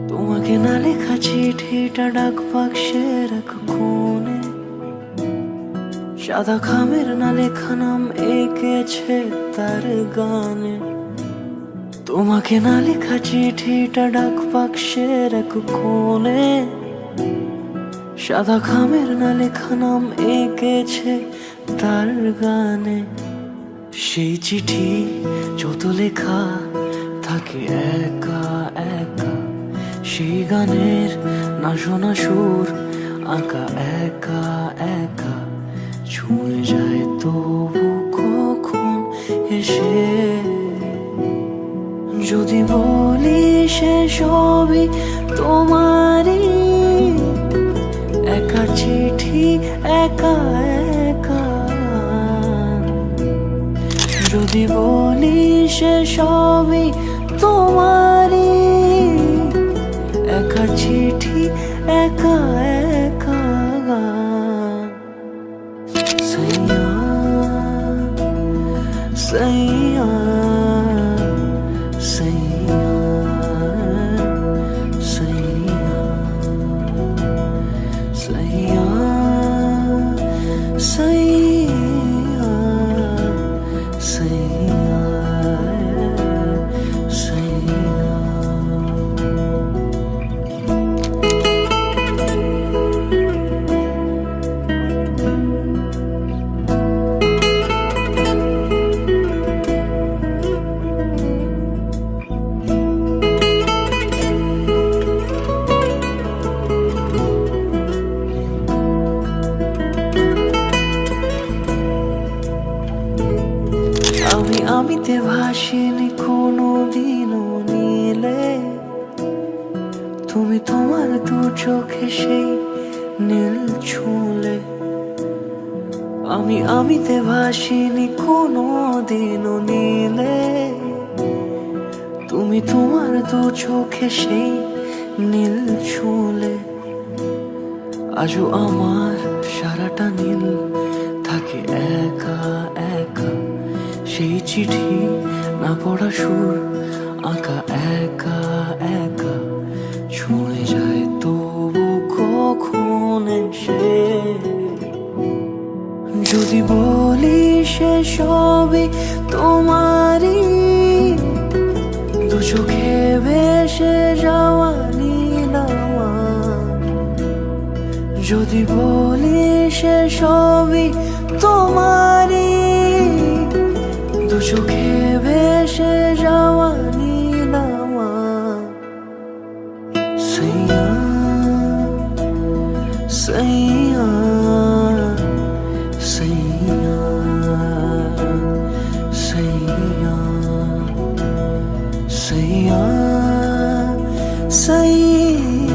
তোমাকে না লেখা চিঠিটা ডাক বাক্সের এক কোণে, সাদা খামের না লেখা নাম এঁকেছে তার গানে। তোমাকে না লেখা চিঠিটা ডাক বাক্সের এক কোণে, সাদা খামের না লেখা নাম এঁকেছে তার গানে। সেই চিঠি যত লেখা থাকে একা একা, সেই গানের না শোনা সুর আঁকা একা একা, ছুঁয়ে যায় তবু কখন এসে। যদি বলি সে সবই তোমারই, একা চিঠি একা একা। যদি বলি সে সবই তোমারই, একা চিঠি একা একা। সैया सैया सैया सैया सैया सैया सैया सैया। আমিতে ভাসিনি কোনো দিনও নীলে, তুমি তোমার দু চোখে সেই নীল ছুঁলে। আমিতে ভাসিনি কোনো দিনও নীলে, তুমি তোমার দু চোখে সেই নীল ছুঁলে। আজও আমার সারাটা নীল থাকে একা একা, সেই চিঠি না পড়া সুর আঁকা একা একা, ছুঁয়ে যায় তবু কখন এসে। যদি বলি সে সবই তোমারই, দু চোখে ভেসে যাওয়া নীল আমার। যদি বলি সে সবই তোমারই, দু চোখে ভেসে যাওয়া নীল আমার। সैया सैया सैया सैया सैया सैया।